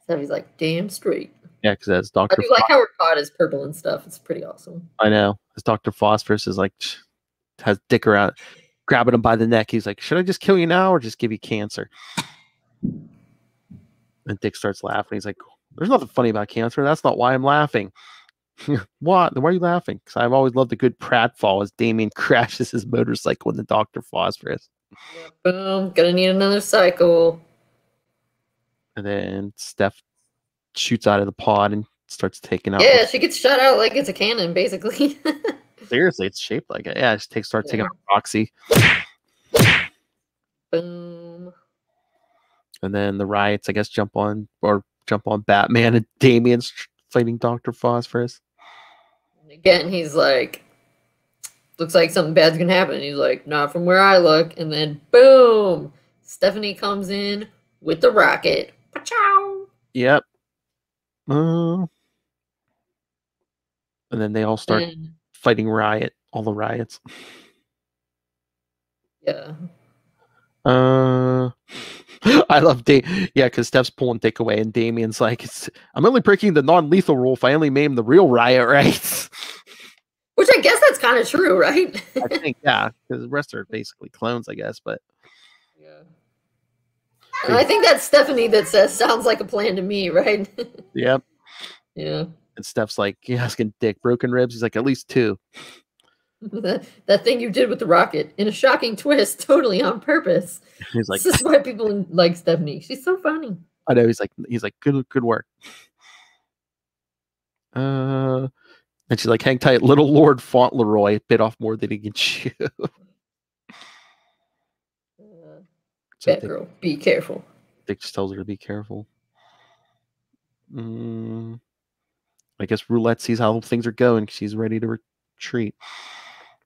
So he's like, damn straight. Yeah, because that's Dr. I do like how her pod is purple and stuff. It's pretty awesome. I know. As Dr. Phosphorus is like, has Dick around, grabbing him by the neck. He's like, should I just kill you now or just give you cancer? And Dick starts laughing. He's like, there's nothing funny about cancer. That's not why I'm laughing. What? Why are you laughing? Because I've always loved a good pratfall as Damien crashes his motorcycle into Dr. Phosphorus. Yeah, boom. Gonna need another cycle. And then Steph shoots out of the pod and starts taking out. Yeah, she gets shot out like it's a cannon, basically. Seriously, it's shaped like it. Yeah, she starts taking out Roxy. Boom. And then the riots, I guess, jump on Batman, and Damien's fighting Dr. Phosphorus. Again, he's like, looks like something bad's gonna happen. And he's like, not from where I look. And then, boom! Stephanie comes in with the rocket. Pachow! Yep. And then they all start fighting all the riots. Yeah. I love because Steph's pulling Dick away, and Damien's like, I'm only breaking the non-lethal rule if I only maim the real riot rights. Which I guess that's kind of true, right? I think, yeah, because the rest are basically clones, I guess, but yeah. And I think that's Stephanie that says, sounds like a plan to me, right? Yep. Yeah. And Steph's like, asking Dick, broken ribs? He's like, at least 2. That thing you did with the rocket, in a shocking twist, totally on purpose. He's like, this is why people like Stephanie. She's so funny. I know. He's like, good work. And she's like, hang tight, little Lord Fauntleroy bit off more than he can chew. Batgirl, be careful. Dick just tells her to be careful. I guess Roulette sees how things are going. She's ready to retreat.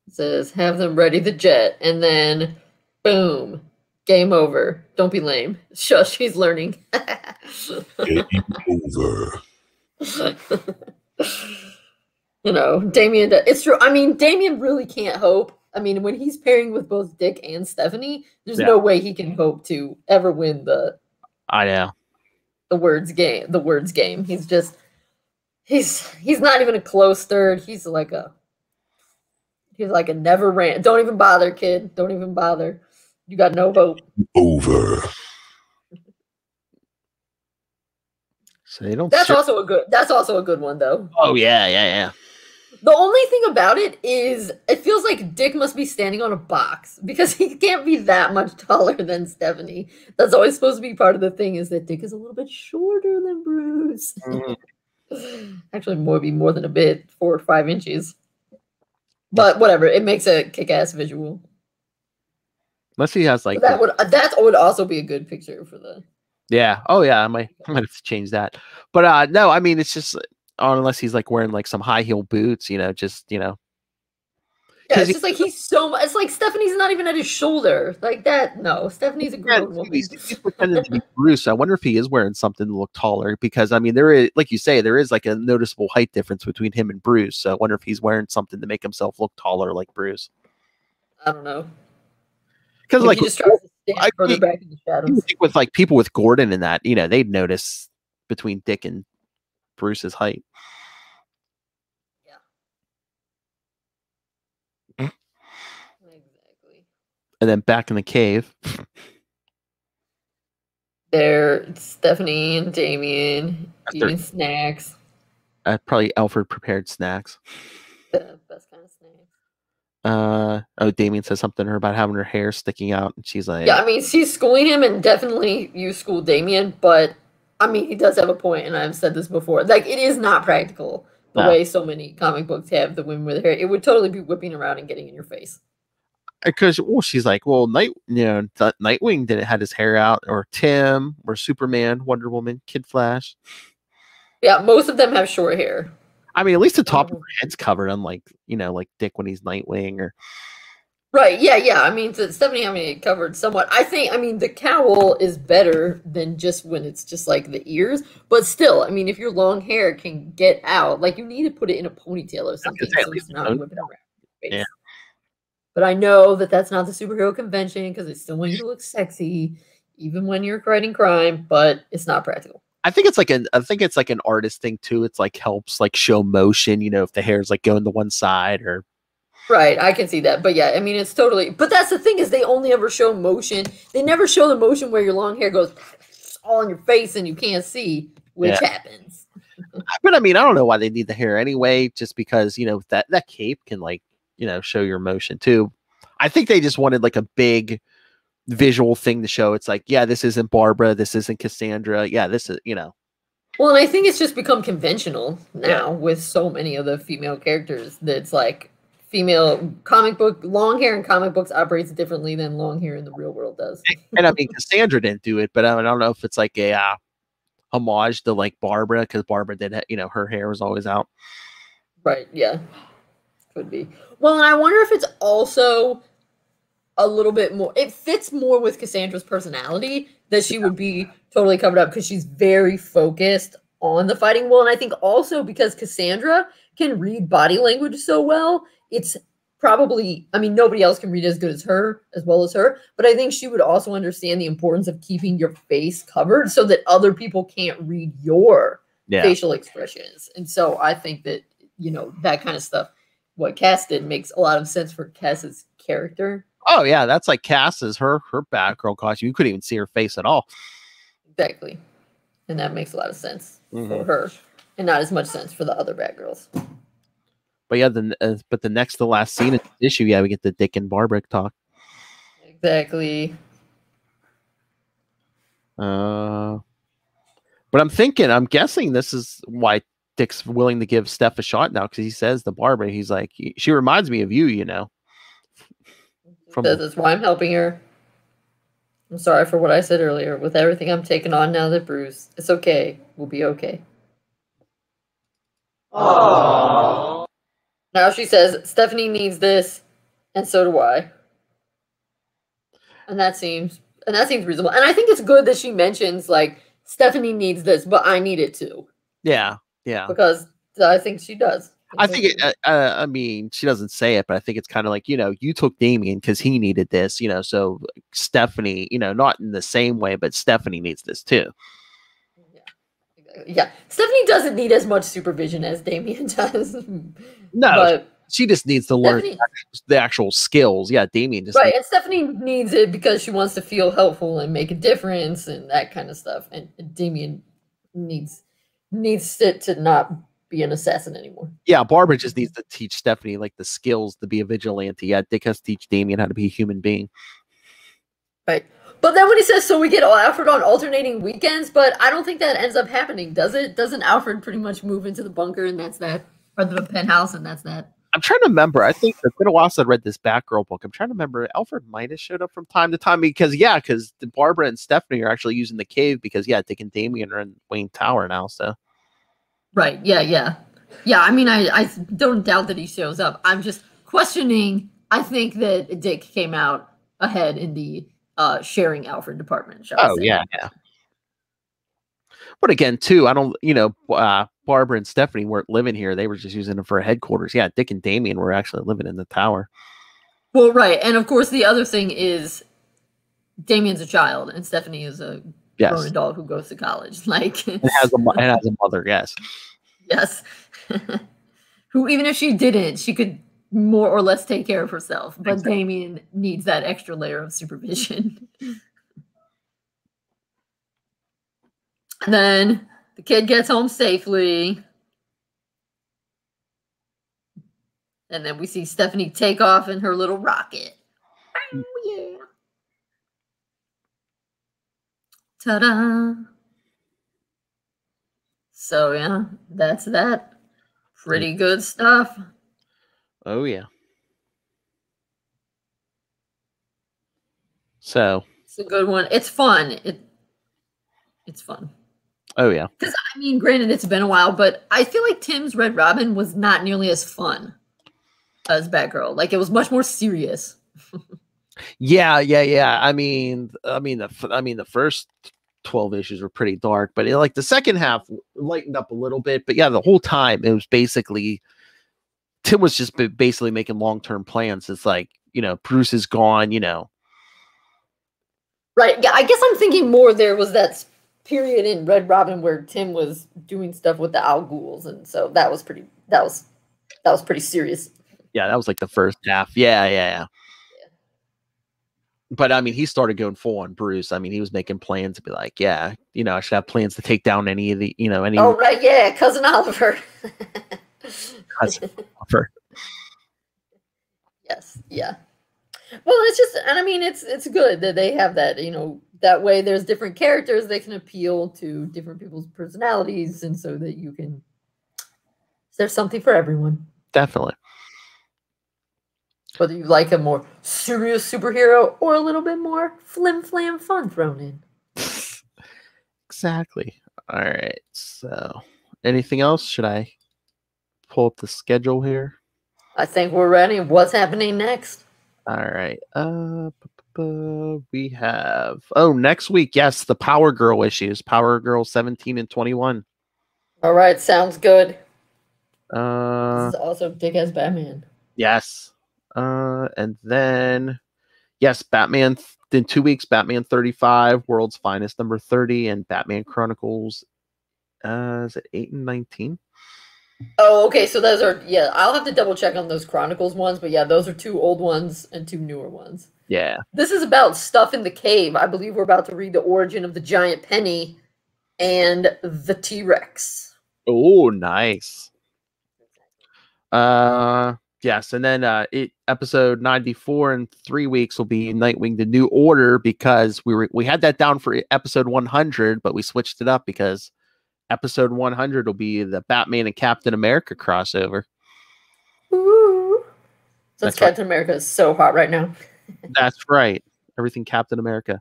Says, have them ready the jet, and then boom, game over. Don't be lame. Shush, he's learning. Game over. You know, Damien, it's true. I mean, Damien really can't hope. I mean, when he's pairing with both Dick and Stephanie, there's no way he can hope to ever win the words game. The words game. He's just he's not even a close third. He's like a never ran. Don't even bother, kid. Don't even bother. You got no hope. Over. So they don't. That's also a good one, though. Oh yeah. The only thing about it is it feels like Dick must be standing on a box because he can't be that much taller than Stephanie. That's always supposed to be part of the thing, is that Dick is a little bit shorter than Bruce. Actually, more than a bit, 4 or 5 inches. But whatever, it makes a kick-ass visual. Unless he has like that would also be a good picture for the. Yeah. Oh yeah. I might have to change that. But no, I mean, it's just unless he's like wearing like some high heel boots, Yeah, it's just like he's so much. It's like Stephanie's not even at his shoulder. Like that. No, Stephanie's a grown woman. He's pretending to be Bruce. I wonder if he is wearing something to look taller, because I mean, there is, like you say, there is like a noticeable height difference between him and Bruce. So I wonder if he's wearing something to make himself look taller like Bruce. I don't know. Because like he just tries to stand further back in the shadows. With like people with Gordon and that, they'd notice between Dick and Bruce's height. Yeah. Exactly. And then back in the cave. There, Stephanie and Damien eating snacks. Probably Alfred prepared snacks. The best kind of snacks. Damien says something to her about having her hair sticking out, and she's like, yeah, I mean, she's schooling him, and definitely you school Damien, but I mean, he does have a point, and I've said this before. Like, it is not practical the way so many comic books have the women with hair. It would totally be whipping around and getting in your face. Because she's like, well, Nightwing didn't have his hair out, or Tim, or Superman, Wonder Woman, Kid Flash. Yeah, most of them have short hair. I mean, at least the top of her head's covered, unlike, like Dick when he's Nightwing, or. Right, yeah. I mean, Stephanie having it covered somewhat. I mean, the cowl is better than just when it's just like the ears. But still, I mean, if your long hair can get out, like, you need to put it in a ponytail or something so it's not whipping around your face. Yeah. But I know that that's not the superhero convention because they still want you to look sexy, even when you're writing crime, but it's not practical. I think it's like an artist thing too. It's like helps like show motion, if the hair's like going to one side or. Right, I can see that. But yeah, I mean, it's totally. But that's the thing, is they only ever show motion. They never show the motion where your long hair goes all in your face and you can't see, which happens. But I mean, I don't know why they need the hair anyway. Just because that cape can show your motion too. I think they just wanted like a big visual thing to show. It's like, yeah, this isn't Barbara, this isn't Cassandra. Yeah, this is Well, and I think it's just become conventional now with so many of the female characters that it's like. Female comic book, long hair in comic books operates differently than long hair in the real world does. And I mean, Cassandra didn't do it, but I don't know if it's like a homage to like Barbara, because Barbara did, her hair was always out. Right, yeah. Could be. Well, and I wonder if it's also a little bit more, it fits more with Cassandra's personality that she would be totally covered up because she's very focused on the fighting. Well, and I think also because Cassandra can read body language so well, it's probably, I mean, nobody else can read as well as her, but I think she would also understand the importance of keeping your face covered so that other people can't read your facial expressions. And so I think that, that kind of stuff, what Cass did makes a lot of sense for Cass's character. Oh yeah, that's like Cass's, her Batgirl costume. You couldn't even see her face at all. Exactly. And that makes a lot of sense for her and not as much sense for the other Batgirls. But yeah, but the last scene of the issue, we get the Dick and Barbara talk. Exactly. But I'm guessing this is why Dick's willing to give Steph a shot now, because he says to Barbara, he's like, she reminds me of you, That's why I'm helping her. I'm sorry for what I said earlier. With everything I'm taking on now that Bruce, it's okay. We'll be okay. Aww. Now she says, Stephanie needs this, and so do I. And that seems reasonable. And I think it's good that she mentions, like, Stephanie needs this, but I need it too. Yeah. Because I think she does. I think I mean, she doesn't say it, but I think it's kind of like, you took Damien because he needed this, so Stephanie, not in the same way, but Stephanie needs this too. Yeah. Stephanie doesn't need as much supervision as Damien does. No, but she just needs to learn the actual skills. Yeah, Damien just and Stephanie needs it because she wants to feel helpful and make a difference and that kind of stuff. And Damien needs it to not be an assassin anymore. Yeah, Barbara just needs to teach Stephanie like the skills to be a vigilante. Yeah, Dick has to teach Damien how to be a human being. Right. But then when he says, so we get Alfred on alternating weekends, but I don't think that ends up happening, does it? Doesn't Alfred pretty much move into the bunker and that's that? Or the penthouse and that's that? I'm trying to remember. I think it's been a while since I read this Batgirl book. I'm trying to remember. Alfred might have showed up from time to time because Barbara and Stephanie are actually using the cave because, Dick and Damien are in Wayne Tower now, so. Right, yeah. Yeah, I mean, I don't doubt that he shows up. I'm just questioning. I think that Dick came out ahead in the sharing Alfred department. Yeah. But again, too, I don't, Barbara and Stephanie weren't living here. They were just using it for headquarters. Yeah, Dick and Damien were actually living in the tower. Well, right. And of course, the other thing is Damien's a child and Stephanie is a grown adult who goes to college. Like, it has a mother, yes. Yes. Who, even if she didn't, she could more or less take care of herself. But exactly. Damien needs that extra layer of supervision. And then the kid gets home safely. And then we see Stephanie take off in her little rocket. Oh, yeah. Ta-da. So, yeah, that's that. Pretty good stuff. Oh, yeah. So. It's a good one. It's fun. It's fun. Oh, yeah. Because, I mean, granted, it's been a while, but I feel like Tim's Red Robin was not nearly as fun as Batgirl. Like, it was much more serious. Yeah. I mean, the first 12 issues were pretty dark, but the second half lightened up a little bit. But yeah, the whole time it was basically Tim was just basically making long-term plans. It's like, Bruce is gone, Right. Yeah, I guess I'm thinking more there was that period in Red Robin where Tim was doing stuff with the Al Ghouls, and so that was pretty serious. Yeah, that was like the first half. Yeah. But I mean, he started going full on Bruce. I mean, he was making plans to be like, I should have plans to take down any of the, any. Oh, right. Yeah. Cousin Oliver. Cousin Oliver. Yes. Yeah. Well, it's just, and I mean, it's good that they have that, that way there's different characters that can appeal to different people's personalities. And so that there's something for everyone. Definitely. Whether you like a more serious superhero or a little bit more flim-flam fun thrown in. Exactly. All right. So, anything else? Should I pull up the schedule here? I think we're ready. What's happening next? All right. We have next week. Yes, the Power Girl issues. Power Girl 17 and 21. All right. Sounds good. This is also Dick as Batman. Yes. And then, yes, Batman in 2 weeks, Batman 35, World's Finest number 30, and Batman Chronicles, is it 8 and 19? Oh, okay. So those are, I'll have to double check on those Chronicles ones, but those are 2 old ones and 2 newer ones. Yeah. This is about stuff in the cave. I believe we're about to read the origin of the giant penny and the T-Rex. Oh, nice. Yes, and then episode 94 in 3 weeks will be Nightwing: The New Order, because we had that down for episode 100, but we switched it up because episode 100 will be the Batman and Captain America crossover. Ooh. That's Captain America is so hot right now. That's right. Everything Captain America.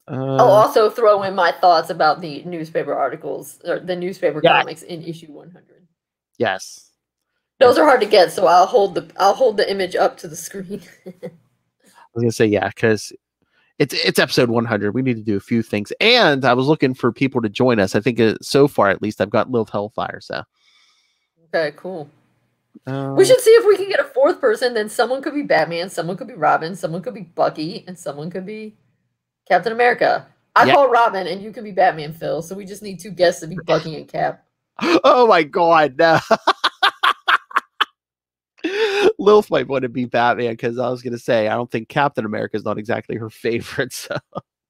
I'll also throw in my thoughts about the newspaper articles or the newspaper comics in issue 100. Yes. Those are hard to get, so I'll hold the image up to the screen. I was gonna say because It's episode 100. We need to do a few things. And I was looking for people to join us. I think so far, at least, I've got Lil Hellfire. So. Okay, cool. We should see if we can get a fourth person. Then someone could be Batman, someone could be Robin, someone could be Bucky, and someone could be Captain America. I call Robin, and you can be Batman, Phil. So we just need 2 guests to be Bucky and Cap. Oh my God, no. Lilith might want to be Batman because I was going to say, I don't think Captain America is not exactly her favorite. So.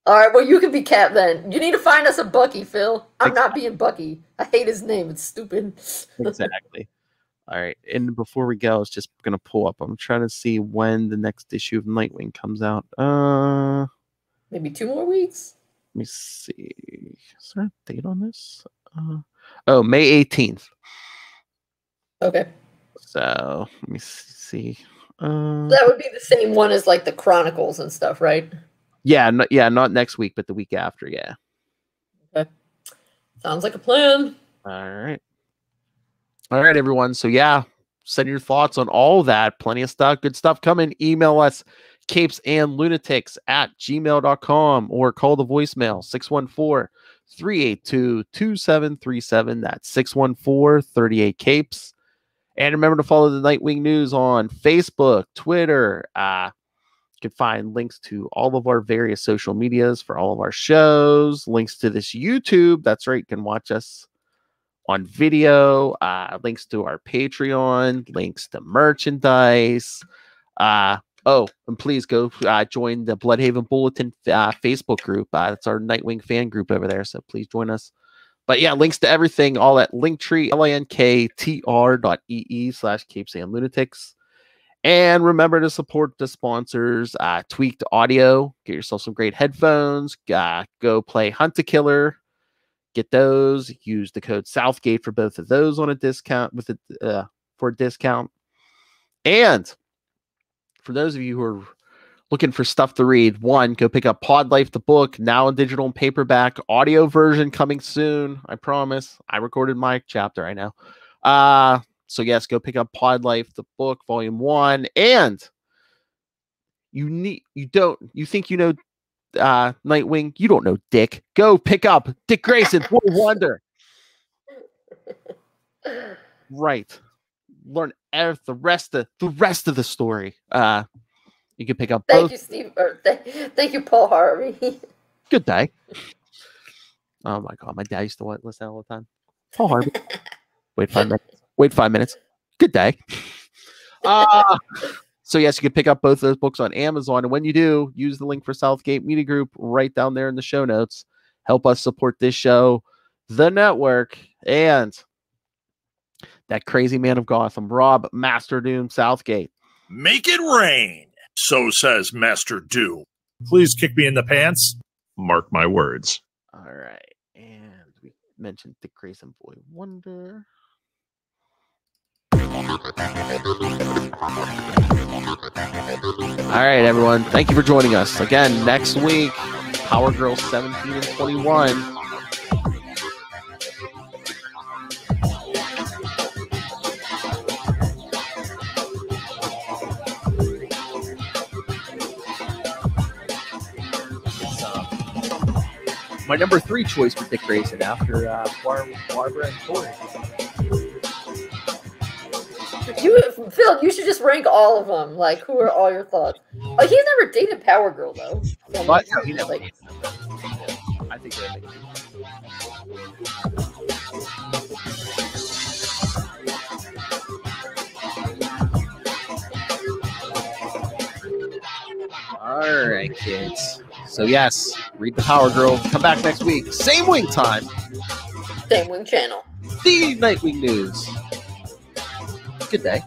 All right, well, you can be Cap then. You need to find us a Bucky, Phil. I'm not being Bucky. I hate his name. It's stupid. Exactly. All right, and before we go, I was just going to pull up. I'm trying to see when the next issue of Nightwing comes out. Maybe 2 more weeks? Let me see. Is there a date on this? May 18th. Okay. So let me see. That would be the same one as like the Chronicles and stuff, right? Yeah, not next week, but the week after. Yeah. Okay. Sounds like a plan. All right, everyone. So yeah, send your thoughts on all that. Plenty of stuff, good stuff coming. Email us capesandlunatics@gmail.com or call the voicemail 614-382-2737. That's 614-38-CAPES. And remember to follow the Nightwing News on Facebook, Twitter. You can find links to all of our various social medias for all of our shows, links to this YouTube. That's right. You can watch us on video, links to our Patreon, links to merchandise. And please go join the Bloodhaven Bulletin Facebook group. That's our Nightwing fan group over there. So please join us. But yeah, links to everything, all at Linktree, linktr.ee/capesandlunatics. And remember to support the sponsors, Tweaked Audio. Get yourself some great headphones. Go play Hunt a Killer. Get those. Use the code Southgate for both of those on a discount for a discount. And for those of you who are looking for stuff to read, go pick up Pod Life, the book, now in digital and paperback, audio version coming soon. I promise. I recorded my chapter, I know. So yes, go pick up Pod Life, the book, volume 1. And you think you know Nightwing? You don't know Dick. Go pick up Dick Grayson, Boy Wonder. Right. Learn the rest of the story. You can pick up both. Thank you, Steve. Thank you, Paul Harvey. Good day. Oh my God, my dad used to listen all the time. Paul Harvey. Wait 5 minutes. Good day. So yes, you can pick up both those books on Amazon, and when you do, use the link for Southgate Media Group right down there in the show notes. Help us support this show, the network, and that crazy man of Gotham, Rob Master Doom Southgate. Make it rain. So says Master Doom. Please kick me in the pants. Mark my words. All right. And we mentioned Dick Grayson, Boy Wonder. All right, everyone. Thank you for joining us. Again, next week, Power Girl 17 and 21. My number 3 choice for Dick Grayson after Barbara and Corey. Phil, you should just rank all of them. Like, who are all your thoughts? Like, he's never dated Power Girl, though. But no, he never dated them. I think they're making All right, kids. So yes, read the Power Girl. Come back next week. Same wing time. Same wing channel. The Nightwing News. Good day.